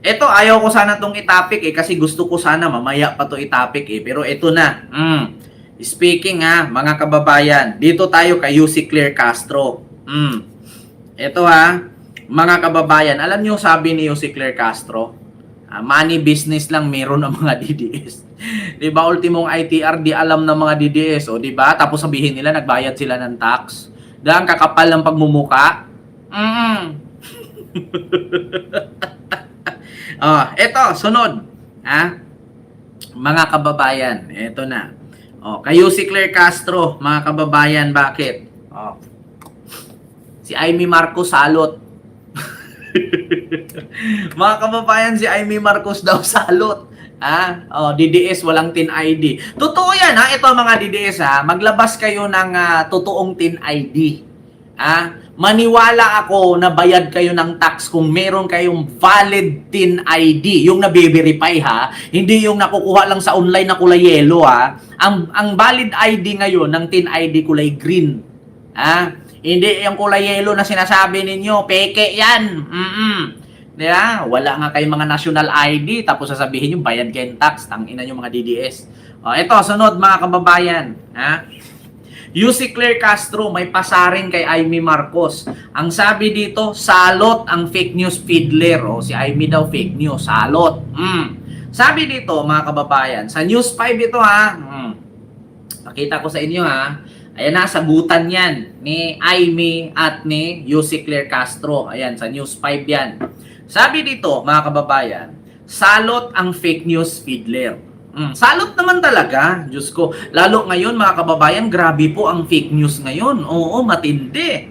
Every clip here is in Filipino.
Ito, ayaw ko sana tong i-topic kasi gusto ko sana mamaya pa to i-topic Pero ito na. Speaking mga kababayan, dito tayo kay UC Claire Castro. Ito mga kababayan, alam niyo sabi ni UC Claire Castro, money business lang meron ng mga DDS. 'Di ba ultimong ITR di alam ng mga DDS, o 'di ba? Tapos sabihin nila nagbayad sila ng tax. Dahil kakapal ng pagmumuka. Ito, sunod. Mga kababayan, ito na. Kayo si Claire Castro, mga kababayan, bakit? Si Amy Marcos salot. Mga kababayan, si Amy Marcos daw salot. DDS walang TIN ID. Totoo yan ito mga DDS maglabas kayo ng totoong TIN ID. Maniwala ako na bayad kayo ng tax kung meron kayong valid TIN ID. Yung nabe-verify hindi yung nakukuha lang sa online na kulay yellow Ang valid ID ngayon ng TIN ID kulay green. Hindi yung kulay yellow na sinasabi ninyo, peke yan. Diba? Wala nga kayong mga national ID tapos sasabihin yung bayad kayo ng tax. Tangina yung mga DDS. Ito, sunod mga kababayan. UC Claire Castro may pasaring kay Amy Marcos. Ang sabi dito, salot ang fake news fiddler. Si Amy daw fake news, salot. Sabi dito mga kababayan, sa News 5 ito Pakita ko sa inyo Ayan sagutan yan ni Amy at ni UC Claire Castro. Ayan, sa News 5 yan. Sabi dito mga kababayan, salot ang fake news fiddler. Salot naman talaga, Diyos ko. Lalo ngayon mga kababayan, grabe po ang fake news ngayon. Oo, matindi.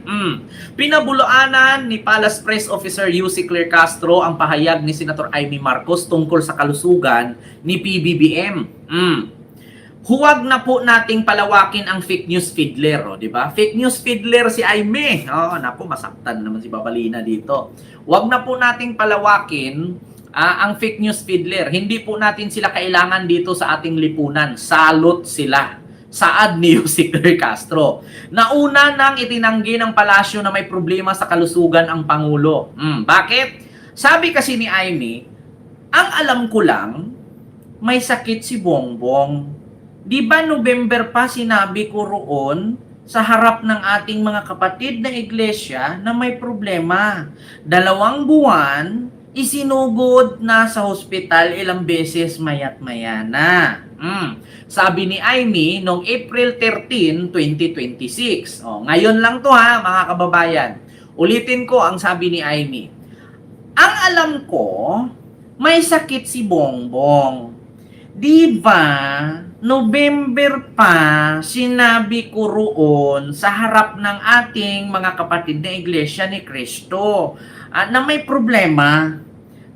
Pinabulaanan ni Palace Press Officer UC Claire Castro ang pahayag ni Senator Amy Marcos tungkol sa kalusugan ni PBBM. Huwag na po nating palawakin ang fake news fiddler, di ba? Fake news fiddler si Amy. Naku, masaktan naman si Babalina dito. Huwag na po nating palawakin ang fake news fiddler. Hindi po natin sila kailangan dito sa ating lipunan. Salot sila. Saad ni UC Claire Castro. Nauna nang itinanggi ng palasyo na may problema sa kalusugan ang Pangulo. Bakit? Sabi kasi ni Amy, ang alam ko lang, may sakit si Bongbong. Di ba November pa sinabi ko roon sa harap ng ating mga kapatid na iglesia na may problema. 2 buwan, isinugod na sa hospital ilang beses mayat-maya na. Sabi ni Amy noong April 13, 2026. Ngayon lang to mga kababayan. Ulitin ko ang sabi ni Amy. Ang alam ko, may sakit si Bongbong. Di ba, November pa, sinabi ko roon sa harap ng ating mga kapatid na iglesia ni Cristo na may problema.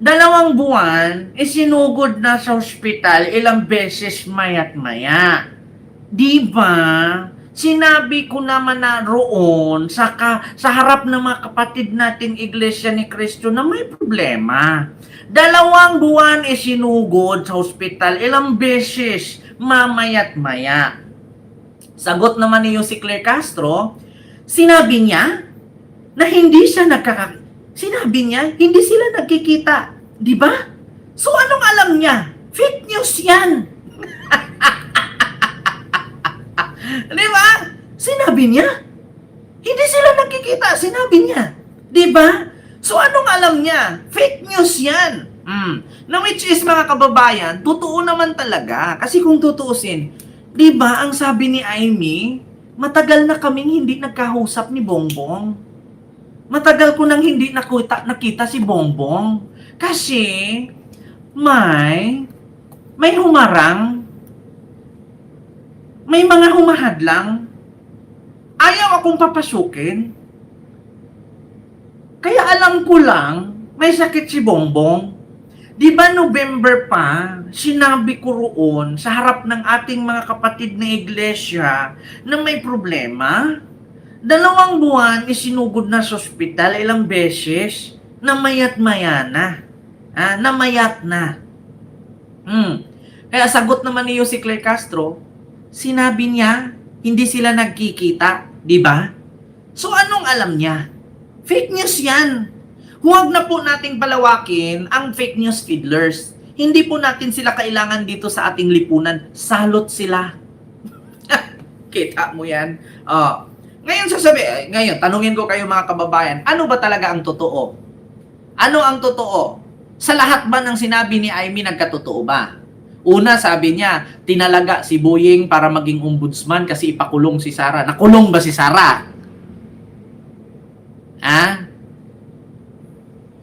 2 buwan, isinugod na sa ospital ilang beses mayat-maya. Di ba? Sinabi ko naman na roon sa harap ng mga kapatid nating iglesia ni Cristo na may problema. 2 buwan isinugod sa ospital ilang beses mamayat-maya. Sagot naman ni UC Claire Castro, sinabi niya na hindi sila nagkikita, di ba? So anong alam niya? Fake news yan. Di ba? Sinabi niya. Hindi sila nagkikita, sinabi niya. Di ba? So anong alam niya? Fake news yan. Na which is mga kababayan, totoo naman talaga. Kasi kung tutuusin, di ba ang sabi ni Amy, matagal na kaming hindi nagkahusap ni Bongbong. Matagal ko nang hindi nakita si Bongbong. Kasi may humarang. May mga humahadlang. Ayaw akong papasukin. Kaya alam ko lang, may sakit si Bongbong. Di ba November pa, sinabi ko roon sa harap ng ating mga kapatid na iglesia na may problema? 2 buwan, isinugod na sa ospital ilang beses na mayat-maya na. Namayat na. Kaya sagot naman ni UC Claire Castro, sinabi niya, hindi sila nagkikita, di ba? So anong alam niya? Fake news yan. huwag na po nating palawakin ang fake news fiddlers. Hindi po natin sila kailangan dito sa ating lipunan. Salot sila. Kita mo yan? Ngayon ngayon, tanungin ko kayo mga kababayan, ano ba talaga ang totoo? Ano ang totoo? Sa lahat ba ng sinabi ni Amy, nagkatotoo ba? Una, sabi niya, tinalaga si Boying para maging ombudsman kasi ipakulong si Sara. Nakulong ba si Sara?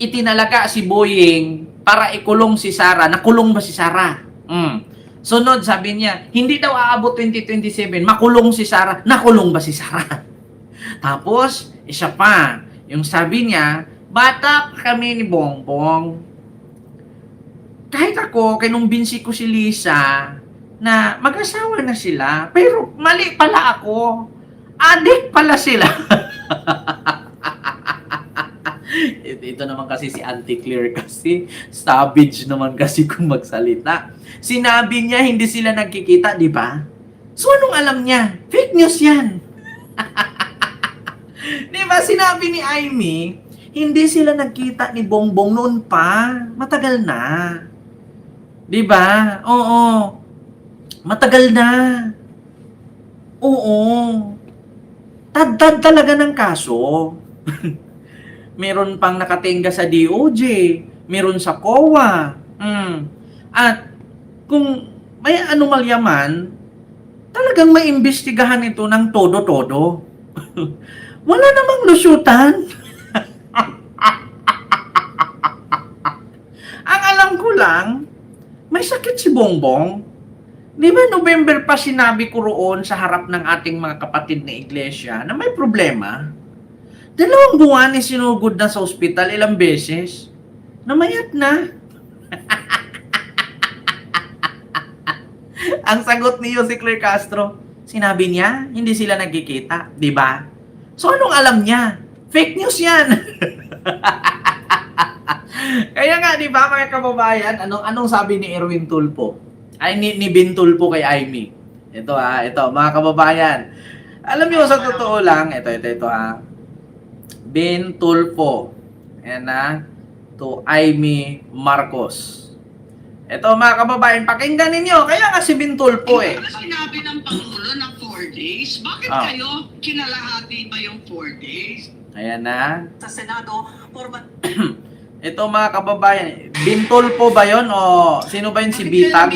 Itinalaga si Boying para ikulong si Sara. Nakulong ba si Sara? Sunod, sabi niya, hindi daw aabot 2027, makulong si Sara. Nakulong ba si Sara? Tapos, isa pa, yung sabi niya, bata pa kami ni Bongbong. Kahit ako, kinumbinsi ko si Lisa na mag-asawa na sila. Pero mali pala ako. Adik pala sila. Ito naman kasi si Auntie Claire kasi savage naman kasi kung magsalita. Sinabi niya hindi sila nagkikita, di ba? So anong alam niya? Fake news yan. Di ba sinabi ni Amy, hindi sila nagkita ni Bongbong noon pa. Matagal na. Di ba? Oo. Matagal na. Oo. Tad-tad talaga ng kaso. Meron pang nakatingga sa DOJ, meron sa COA. At kung may anomalya man, talagang maimbestigahan ito ng todo-todo. Wala namang lusyutan. Ang alam ko lang, may sakit si Bongbong. Di ba November pa sinabi ko roon sa harap ng ating mga kapatid na iglesia na may problema? 2 buwan sinugod na sa ospital ilang beses. Namayat na. Ang sagot ni Jose Claire Castro, sinabi niya, hindi sila nagkikita, di ba? So anong alam niya? Fake news yan. Kaya nga, di ba mga kababayan, anong sabi ni Erwin Tulfo? Ay, ni Ben Tulfo kay Amy. Ito mga kababayan. Alam niyo sa totoo lang, ito Ben Tulfo. Ayan to Amy Marcos. Ito mga kababayan, pakinggan ninyo. Kaya nga si Ben Tulfo Sinabi ng Pangulo na 4 days. Bakit kayo kinalahati pa yung 4 days? Ayan na. Sa Senado, Ito mga kababayan, Ben Tulfo ba yun o sino ba yun si Bitag?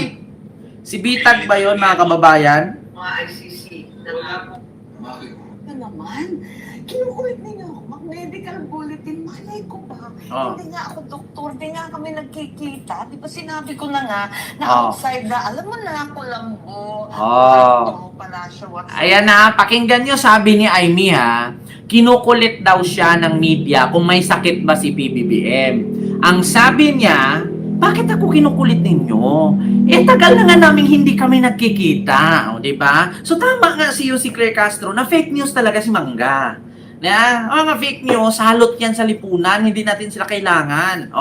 Si Bitag ba yun mga kababayan? Mga ICC. Ano naman? Kinukulit ninyo ako. Mag-medical bulletin. Malay ko ba? Hindi nga ako doktor. Hindi nga kami nagkikita. Di ba sinabi ko na nga na outside na, alam mo na ako lambo. Ayan na, pakinggan nyo sabi ni Amy kinukulit daw siya ng media kung may sakit ba si PBBM. Ang sabi niya, bakit ako kinukulit ninyo? Tagal na nga namin hindi kami nagkikita, di ba? So tama nga si Jose Claire Castro na fake news talaga si Mangga. Mga fake news, halot yan sa lipunan, hindi natin sila kailangan.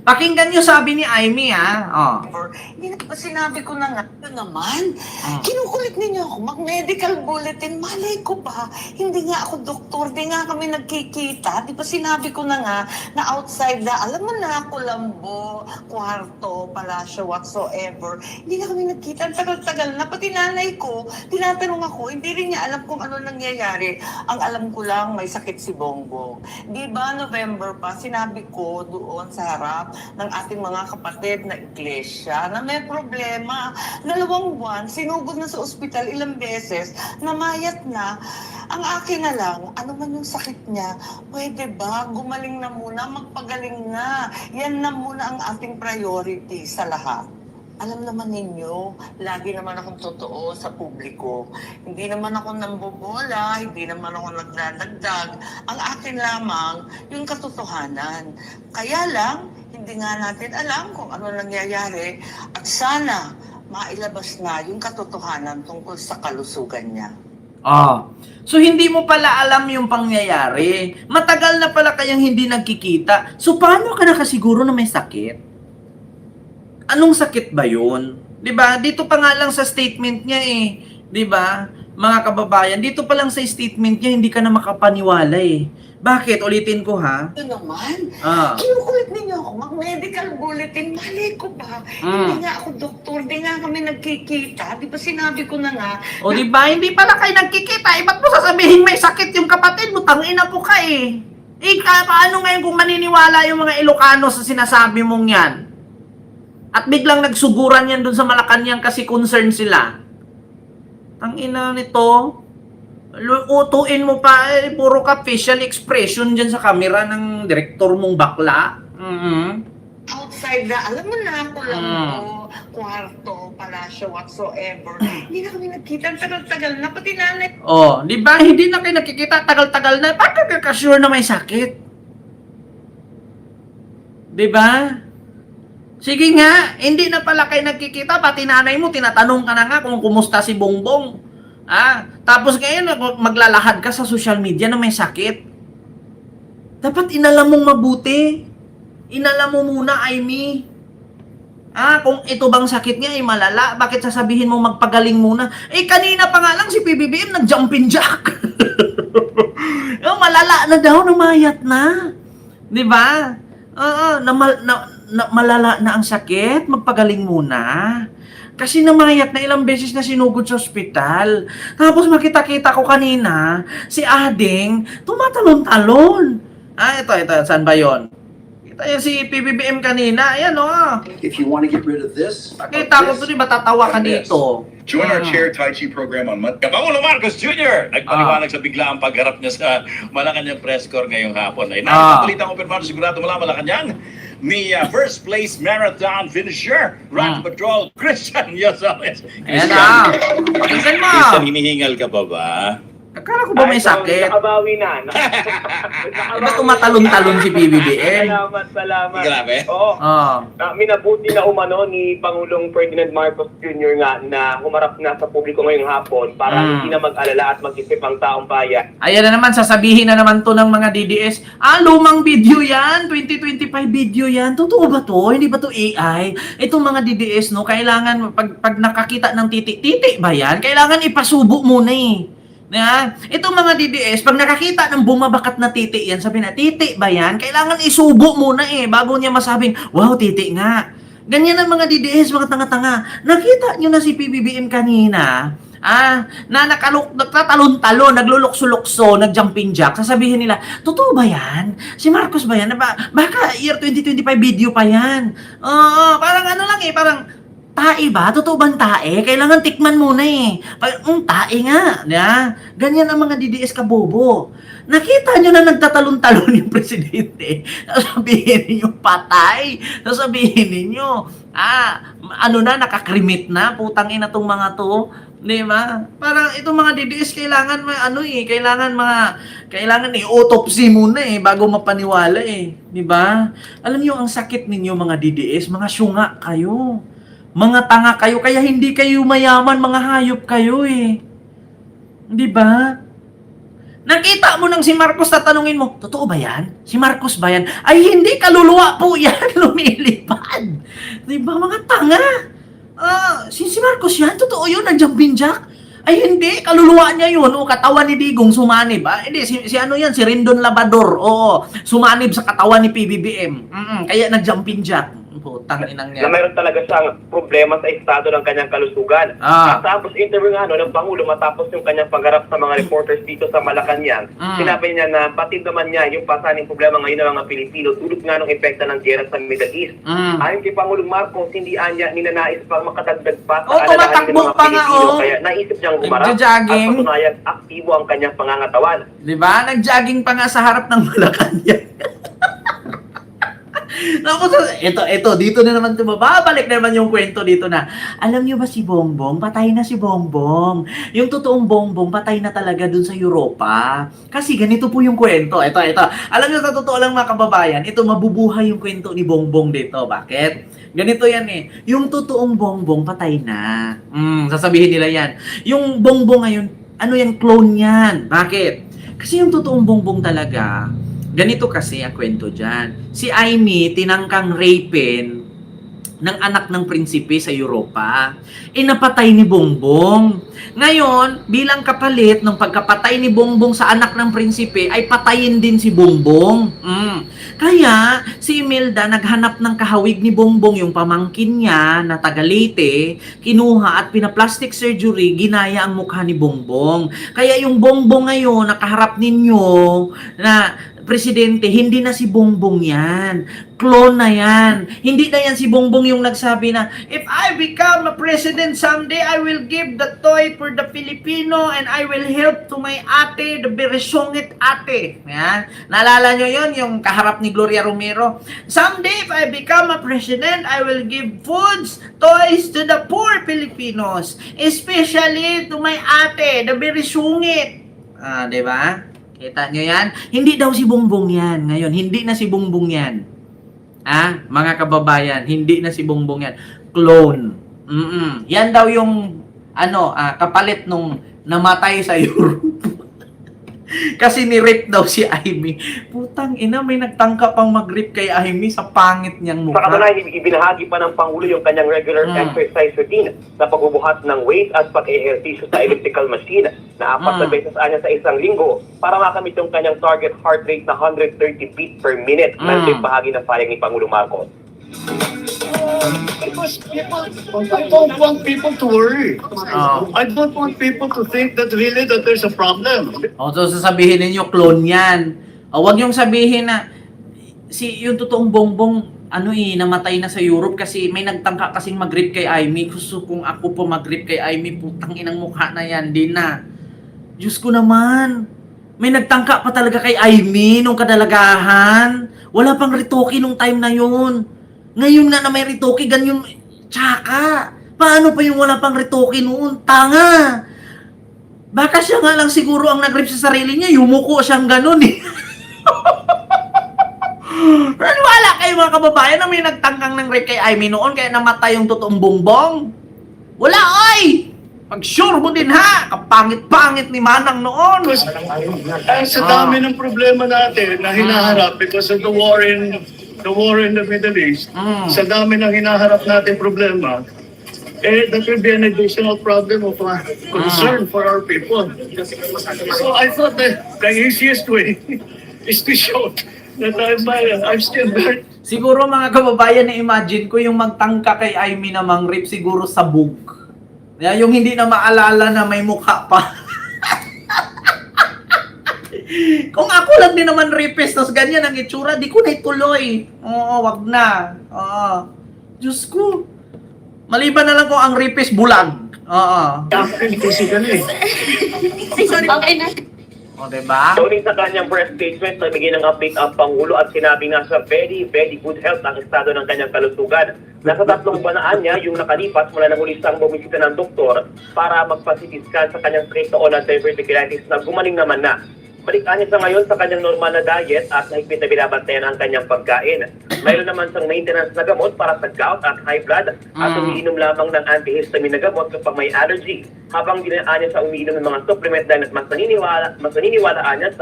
Pakinggan nyo sabi ni Amy Hindi na sinabi ko na nga, naman, kinukulit ninyo ako, mag-medical bulletin, malay ko ba? Hindi nga ako doktor, hindi nga kami nagkikita. Di ba sinabi ko na nga, na outside na, alam mo na ako lambo, kwarto, palasyo, whatsoever. Hindi na kami nagkita, tagal-tagal na. Pati nanay ko, tinatanong ako, hindi rin niya alam kung ano nangyayari. Ang alam ko lang, may sakit si Bongbong. Di ba November pa, sinabi ko doon sa harap ng ating mga kapatid na iglesia na may problema. 2 buwan, sinugod na sa ospital ilang beses, namayat na. Ang akin na lang, ano man yung sakit niya, pwede ba gumaling na muna, magpagaling na. Yan na muna ang ating priority sa lahat. Alam naman ninyo, lagi naman akong totoo sa publiko. Hindi naman ako nambobola, hindi naman ako nagdadagdag. Ang akin lamang, yung katotohanan. Kaya lang, hindi nga natin alam kung ano nangyayari. At sana, mailabas na yung katotohanan tungkol sa kalusugan niya. So hindi mo pala alam yung pangyayari. Matagal na pala kayang hindi nagkikita. So paano ka nakasiguro na may sakit? Anong sakit ba yun? 'Di ba? Dito pa nga lang sa statement niya 'Di ba? Mga kababayan, dito pa lang sa statement niya hindi ka na makapaniwala eh. Bakit? Ulitin ko ha. Ito naman, Ah. kinukulit ninyo ako mag-medical bulletin. Malay ko ba? Hindi nga ako doktor, hindi nga kami nagkikita. Di ba sinabi ko na nga, O di ba hindi pala kayo nagkikita, ba't mo sasabihin may sakit yung kapatid mo? Tangina po ka eh. Paano ngayon kung maniniwala yung mga Ilocano sa sinasabi mong yan? At biglang nagsuguran yan dun sa Malacanang kasi concerned sila. Tangina nito. Utuin mo pa, puro ka facial expression dyan sa camera ng direktor mong bakla. outside na, alam mo na, Colombo, kwarto, palasyo, whatsoever. Hindi na kami nagkita. Ang tagal-tagal na, pati nanay. Oh, di ba? Hindi na kayo nakikita, tagal-tagal na. Bakit ka sure na may sakit? Di ba? Sige nga, hindi na pala kayo nagkikita, pati nanay mo, tinatanong ka na nga kung kumusta si Bongbong. Tapos ngayon, maglalahad ka sa social media na may sakit. Dapat inalam mong mabuti. Inalam mo muna, Aimee. Kung ito bang sakit niya ay malala, bakit sasabihin mo magpagaling muna? Kanina pa nga lang si PBBM nag-jumping jack. Malala na daw, namayat na. Di ba? Malala na ang sakit, magpagaling muna. Kasi namayat na ilang beses na sinugod sa ospital. Tapos makita-kita ko kanina, si Ading, tumatalon-talon. Ito, saan ba yun? Kita yan si PBBM kanina, ayan If you want to get rid of this, Pakita ko to, di ba tatawa ka dito? Join our Chair Tai Chi program on Monday. Pangulong Marcos Jr. nagpaliwanag sa biglaang pagharap niya sa Malacanang press corps ngayong hapon. Ay nakapalitang kumpirmado sigurado mula Malacanang ni first place marathon finisher, Run Patrol, Christian Yosales. Ayan na. Tingnan mo. Christian, hinihingal ka pa ba? Akala ko ba may sakit? Nakabawi na. Ba't tumatalon-talon si PBBM? Salamat. Grabe. Oo. Minabuti na umano ni Pangulong Ferdinand Marcos Jr. nga na humarap na sa publiko ngayong hapon para hindi na mag-alala at mag-isip ang taong bayan. Ayan na naman, sasabihin na naman to ng mga DDS, lumang video yan, 2025 video yan. Totoo ba to? Hindi ba to AI? Itong mga DDS, no, kailangan, pag nakakita ng titi ba yan? Kailangan ipasubo muna eh. Itong mga DDS, pag nakakita ng bumabakat na titi yan, sabi na, titi ba yan? Kailangan isubo muna eh, bago niya masabing, wow, titi nga. Ganyan ang mga DDS, mga tanga-tanga. Nakita nyo na si PBBM kanina, na nagtatalon-talon, naglulukso-lukso, nag-jumping jack, sasabihin nila, totoo ba yan? Si Marcos ba yan? Baka year 2025 video pa yan. Parang ano lang eh, parang, tae ba? Totoo bang tae? Kailangan tikman muna eh. Tae nga. Ganyan ang mga DDS kabobo. Nakita nyo na nagtatalon-talon yung presidente. Sasabihin ninyo patay. Sasabihin ninyo, nakakrimit na. Putang ina tong mga to. Di ba? Parang itong mga DDS kailangan kailangan i-autopsy muna eh bago mapaniwala eh. Di ba? Alam niyo ang sakit ninyo mga DDS, mga syunga kayo. Mga tanga kayo, kaya hindi kayo mayaman, mga hayop kayo eh. Di ba? Nakita mo nang si Marcos, tatanungin mo, totoo ba yan? Si Marcos ba yan? Ay hindi, kaluluwa po yan, lumilipad. Di ba, mga tanga? Si Marcos yan, totoo yun, nag-jumping jack. Ay hindi, kaluluwa niya yun, katawan ni Digong sumanib. Hindi, si ano yan, si Rendon Labador, sumanib sa katawan ni PBBM. Kaya nag-jumping jack. Putang inang Na yan. mayroon talaga siyang problema sa estado ng kanyang kalusugan. At tapos interview nga ng Pangulo matapos yung kanyang pagharap sa mga reporters dito sa Malacanang. Sinabi niya na batid naman niya yung pasaning problema ngayon ng mga Pilipino dulot nga ng epekto ng gera sa Middle East. Ayon kay Pangulong Marcos, hindi anya ninanais pang makadagdag pa sa alalahanin ng mga Pilipino. Kaya naisip niyang humarap at patunayan aktibo ang kanyang pangangatawan. Diba? Nag-jogging pa nga sa harap ng Malacanang. Ito, dito na naman babalik na naman yung kwento dito na, alam niyo ba si Bongbong? Patay na si Bongbong. Yung totoong Bongbong, patay na talaga dun sa Europa. Kasi ganito po yung kwento. Ito. Alam niyo, sa totoo lang mga kababayan, ito mabubuhay yung kwento ni Bongbong dito. Bakit? Ganito yan eh. Yung totoong Bongbong, patay na. Sasabihin nila yan. Yung Bongbong ngayon, ano yan, clone yan. Bakit? Kasi yung totoong Bongbong talaga, ganito kasi ang kwento dyan. Si Aimee tinangkang rapin ng anak ng prinsipe sa Europa. Napatay ni Bongbong. Ngayon, bilang kapalit ng pagkapatay ni Bongbong sa anak ng prinsipe, ay patayin din si Bongbong. Kaya, si Imelda naghanap ng kahawig ni Bongbong, yung pamangkin niya na taga Leyte, kinuha at pinaplastic surgery, ginaya ang mukha ni Bongbong. Kaya yung Bongbong ngayon, nakaharap ninyo na presidente, hindi na si Bongbong yan. Clone na yan. Hindi na yan si Bongbong yung nagsabi na, if I become a president someday, I will give the toy for the Filipino and I will help to my ate, the beresongit ate. Yan. Naalala nyo yun, yung kaharap ni Gloria Romero. Someday, if I become a president, I will give foods, toys to the poor Filipinos, especially to my ate, the beresongit. Diba? Kita nyo yan? Hindi daw si Bongbong yan. Ngayon, hindi na si Bongbong yan. Mga kababayan, hindi na si Bongbong yan. Clone. Yan daw yung kapalit nung namatay sa Europe. Kasi ni-rape daw si Amy. Putang ina, may nagtangka pang mag-rape kay Amy sa pangit niyang mukha. Sa katunayan, ibinahagi pa ng Pangulo yung kanyang regular exercise routine sa pagbubuhat ng weight at pag-ehersisyo sa elliptical machine na 4 na beses anya sa isang linggo para makamit yung kanyang target heart rate na 130 beats per minute. Nandito bahagi ng payag ni Pangulo Marcos. Because I don't want people to worry. I don't want people to think that really that there's a problem. So sasabihin ninyo, clone yan. Huwag yung sabihin na yung totoong Bongbong namatay na sa Europe kasi may nagtangka kasing mag-rape kay Amy. Gusto kung ako po mag-rape kay Amy, putang inang mukha na yan, di na. Diyos ko naman. May nagtangka pa talaga kay Amy nung kadalagahan. Wala pang retoke nung time na yun. Ngayon na may retoke, ganyan, tsaka. Paano pa yung wala pang retoke noon? Tanga! Baka siya nga lang siguro ang nag-rape sa sarili niya, yumuko siyang ganun eh. Pero wala kayo mga kababayan na may nagtangkang ng rape kay Amy noon, kaya namatay yung totoong Bongbong. Wala, oy! Pag-sure mo din ha, kapangit-pangit ni Manang noon. Sa dami ng problema natin na hinaharap because of the war in the Middle East, sa dami ng hinaharap natin problema, that will be an additional problem of concern for our people. So I thought that the easiest way is to show that I'm still there. Siguro mga kababayan, na-imagine ko yung magtangka kay Amy na mang-rape siguro sabog. Yung hindi na maalala na may mukha pa. Kung ako lang din naman rapist, tapos ganyan ang itsura, di ko na ituloy. Oo, wag na. Oo. Diyos ko. Maliban na lang kung ang rapist bulag. Oo. Physically. Okay na. O, diba? Tuloy sa kanyang press statement, nagbigay ng update ang Pangulo at sinabi nga sa very, very good health ang estado ng kanyang kalusugan. Nasa 3 banaan niya yung nakalipas mula nang uli siyang bumisita ng doktor para magpa-CT-scan sa kanyang straight noon at diverticulitis na gumaling naman na. Balikan niya sa ngayon sa kanyang normal na diet at mahigpit na binabantayan ang kanyang pagkain. Mayroon naman siyang maintenance na gamot para sa gout at high blood at umiinom lamang ng antihistamine na gamot kapag may allergy. Habang dinaan niya sa umiinom ng mga supplement dahil mas naniniwalaan niya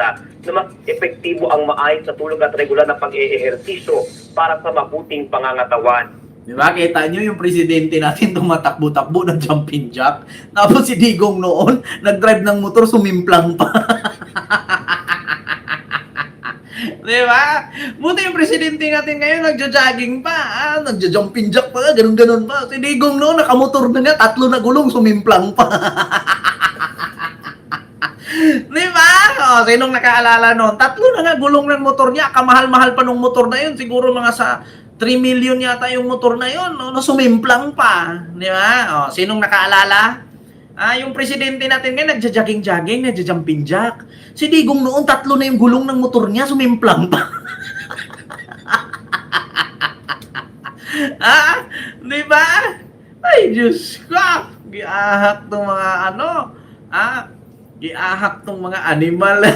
na mas epektibo ang maayos na tulog at regular na pag-eehersisyo para sa mabuting pangangatawan. Diba? Kita nyo yung presidente natin tumatakbo-takbo ng jumping jack. Tapos si Digong noon, nag-drive ng motor, sumimplang pa. Diba? Buti yung presidente natin ngayon, nagja-jogging pa. Nagja-jumping jack pa, ganun-ganun pa. Si Digong noon, nakamotor na nga, 3 na gulong, sumimplang pa. Diba? Sinong nakaalala noon? 3 na nga gulong ng motor niya. Kamahal-mahal pa nung motor na yun. Siguro mga sa 3 million yata yung motor na yun, sumimplang pa. Di ba? Sinong nakaalala? Yung presidente natin ngayon, nagja-jogging-jogging, nagja-jumping jack. Si Digong noon, 3 na yung gulong ng motor niya, sumimplang pa. Di ba? Ay, Diyos ko. Giahak tong mga giahak tong mga animal.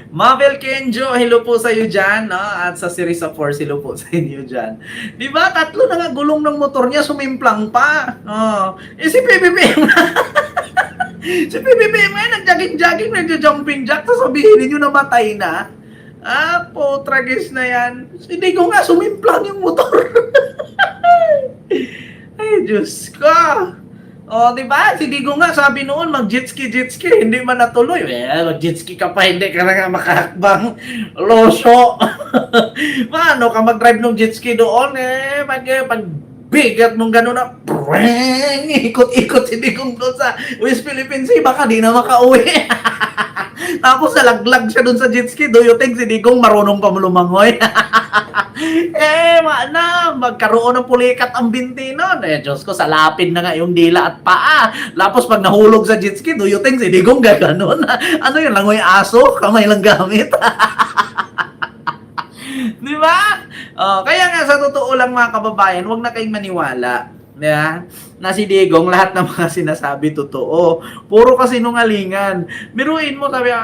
Mabel Kenjo, hello po sa iyo dyan, no? At sa series of 4, hello po sa inyo dyan. Di ba? 3 na nga gulong ng motor niya, sumimplang pa. Si PBBM si PBBM ngayon, nag-jogging-jogging, nag-jumping jack, sasabihin ninyo namatay na. Tragis na yan. Hindi ko nga sumimplang yung motor. Ay, Diyos ko. Di ba? Hindi ko nga sabi noon, mag-jet ski, hindi man natuloy. Mag-jet ski ka pa, hindi ka na nga makahakbang. Loso. Paano ka mag-drive ng jet ski doon? Pag bigat nung gano'n na, ikot-ikot si Digong doon sa West Philippines Sea, baka di na makauwi. Tapos nalaglag siya doon sa jet ski, do you think si Digong marunong pa lumangoy? Magkaroon ng pulikat ang binti nun. Diyos ko, salapin na nga yung dila at paa. Tapos pag nahulog sa jet ski, do you think si Digong gaganon? Ano yun, langoy aso? Kamay lang gamit. Di ba? Kaya nga sa totoo lang mga kababayan, huwag na kayong maniwala. Yeah? Na si Digong, lahat ng mga sinasabi totoo. Puro kasi nungalingan. Biruin mo, sabi,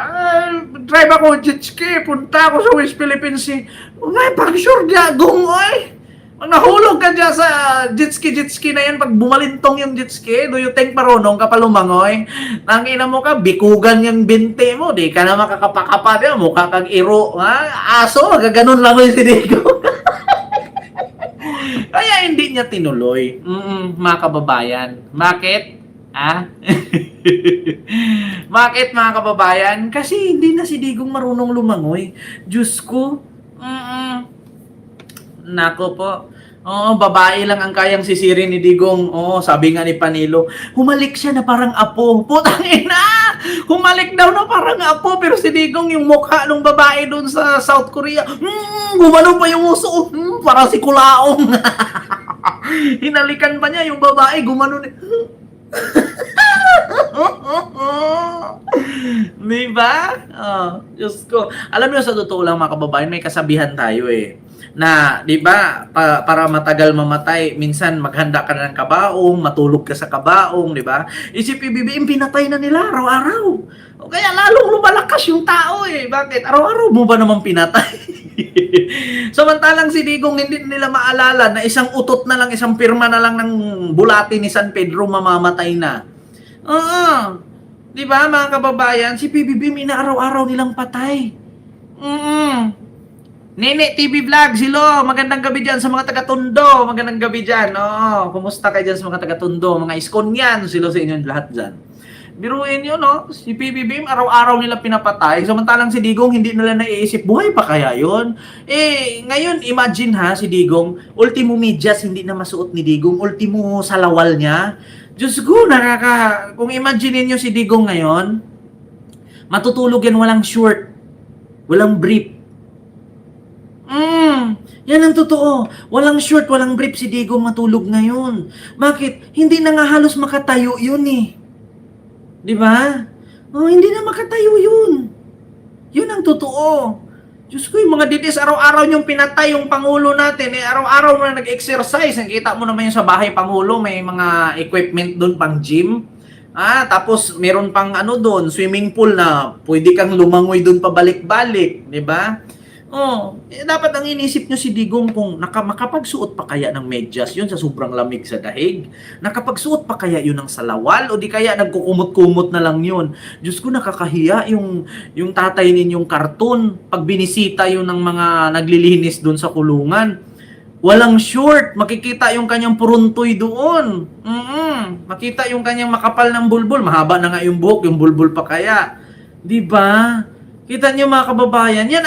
drive ako jet ski, punta ako sa West Philippines Sea. May pag-sure Digong, oy! Pag nahulog ka dyan sa jet ski na yan, pag bumalintong yung jet ski, do you think marunong ka pa lumangoy? Nangina mo ka, bikugan yung binti mo, di ka na makakapakapat yan, mukha kang iro, ha? Aso, gaganon lang yung si Digong. Kaya hindi niya tinuloy, mga kababayan. Bakit? Bakit mga kababayan? Kasi hindi na si Digong marunong lumangoy. Diyos ko, nako po. Babae lang ang kayang sisirin ni Digong. Sabi nga ni Panilo, humalik siya na parang apo. Putang ina! Humalik daw na parang apo. Pero si Digong, yung mukha ng babae doon sa South Korea, gumano pa yung uso. Parang si Kulaong. Hinalikan pa niya yung babae, gumano ni... Diba? Diyos ko. Alam niyo, sa totoo lang mga kababayan, may kasabihan tayo na, di ba, para matagal mamatay, minsan maghanda ka na ng kabaong, matulog ka sa kabaong, di ba? Si PBBM, pinatay na nila araw-araw. Kaya lalong lumalakas yung tao Bakit? Araw-araw mo ba naman pinatay? Samantalang si Digong, hindi nila maalala na isang utot na lang, isang pirma na lang ng bulati ni San Pedro, mamamatay na. Di ba mga kababayan, si PBBM inaaraw-araw nilang patay. Nene TV Vlog, silo, magandang gabi dyan sa mga taga-Tondo, magandang gabi dyan. Kumusta kayo dyan sa mga taga-Tondo, mga iskon yan, silo sa inyo lahat dyan. Biruin yun, si PBBM araw-araw nila pinapatay, samantalang si Digong hindi nila naiisip, buhay pa kaya yun? Ngayon, imagine si Digong, ultimo medyas hindi na masuot ni Digong, ultimo salawal niya. Diyos ko, kung imagine niyo si Digong ngayon, matutulog yan walang short, walang brief. Yan ang totoo. Walang short, walang brief si Digong matulog ngayon. Bakit? Hindi na nga halos makatayo yun Di ba? Hindi na makatayo yun. Yun ang totoo. Diyos ko, yung mga ditis, araw-araw yung pinatay yung Pangulo natin. Araw-araw na nag-exercise. Nakita mo naman yung sa bahay Pangulo, may mga equipment doon pang gym. Tapos meron pang doon, swimming pool na pwede kang lumangoy doon pabalik-balik. Di ba? Dapat ang inisip nyo si Digong kung makapagsuot pa kaya ng medyas yun sa sobrang lamig sa dahig? Nakapagsuot pa kaya yun ng salawal? O di kaya nagkukumot-kumot na lang yun? Diyos ko, nakakahiya yung tatay ninyong karton pag binisita yun ng mga naglilinis doon sa kulungan. Walang short, makikita yung kanyang puruntoy doon. Makita yung kanyang makapal ng bulbul. Mahaba na nga yung buhok, yung bulbul pa kaya. Di ba? Kita niyo mga kababayan, yan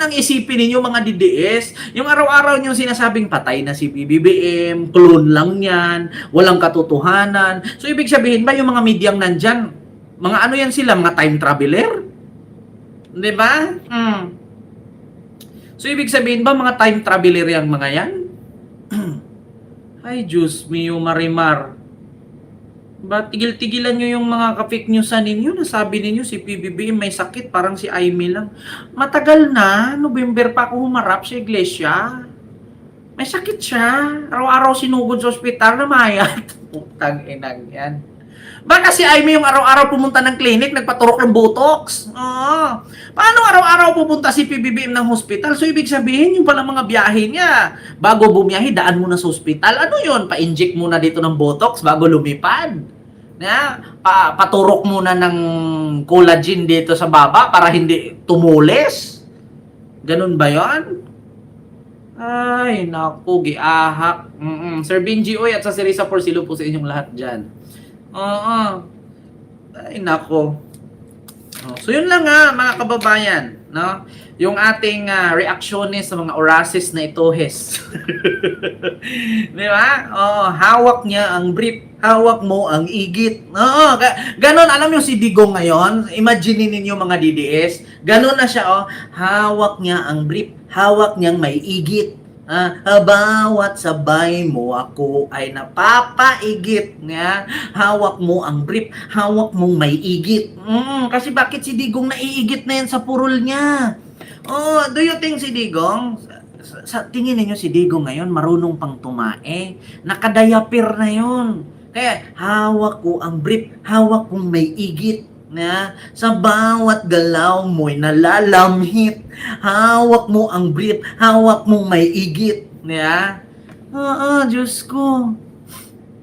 ang isipin niyo mga DDS. Yung araw-araw niyo sinasabing patay na si BBM, clone lang yan, walang katotohanan. So ibig sabihin ba yung mga medyang nandyan, mga ano yan sila, mga time traveler? Di ba? So ibig sabihin ba mga time traveler yung mga yan? Ay Diyos mio Marimar. Ba't tigil-tigilan nyo yung mga ka-fake newsan ninyo? Nasabi ninyo si PBBM may sakit, parang si Aimee lang. Matagal na, November pa ako humarap sa iglesia. May sakit siya. Araw-araw sinugod sa ospital na mayat. Putang inang yan. Baka si Aimee yung araw-araw pumunta ng clinic, nagpaturok ng botox. Paano araw-araw pupunta si PBBM ng hospital? So ibig sabihin, yung palang mga biyahe niya, bago bumiyahe, daan muna sa hospital. Ano yun? Pa-inject muna dito ng botox bago lumipad. Paturok muna ng collagen dito sa baba para hindi tumulis. Ganun ba yon? Ay, naku, giahak. Sir Benji, oy, at sa Serisa Porcilo po sa inyong lahat dyan. Oo. Ay, naku. So, yun lang nga, mga kababayan. No? Yung ating reaksyones sa mga orasis na itohes. Di ba? Oh, hawak niya ang brief, hawak mo ang igit. Oo, ganon. Alam niyo si Digong ngayon, imagine ninyo mga DDS, ganon na siya, oh, hawak niya ang brief, hawak niyang may igit. Bawat sabay mo ako ay napapaigit. Hawak mo ang brief, hawak mong may igit. Kasi bakit si Digong naiigit na yan sa purol niya? Oh, do you think si Digong, sa tingin niyo si Digong ngayon marunong pang tumae? Nakadayapir na yon. Kaya hawak ko ang brief, hawak kong may igit. Sa bawat galaw mo'y nalalamhit. Hawak mo ang brief, hawak mong may igit. Diyos ko.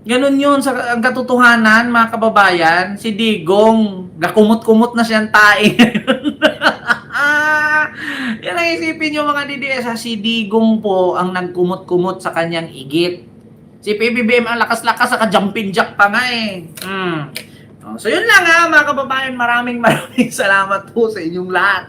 Ganun yun sa ang katotohanan, mga kababayan. Si Digong, gakumot-kumot na siyang tae. Yan ang isipin nyo, mga DDS. Si Digong po ang nagkumot-kumot sa kanyang igit. Si PBBM ang lakas-lakas, saka jumping jack pa nga eh. So yun lang mga kababayan, maraming salamat po sa inyong lahat.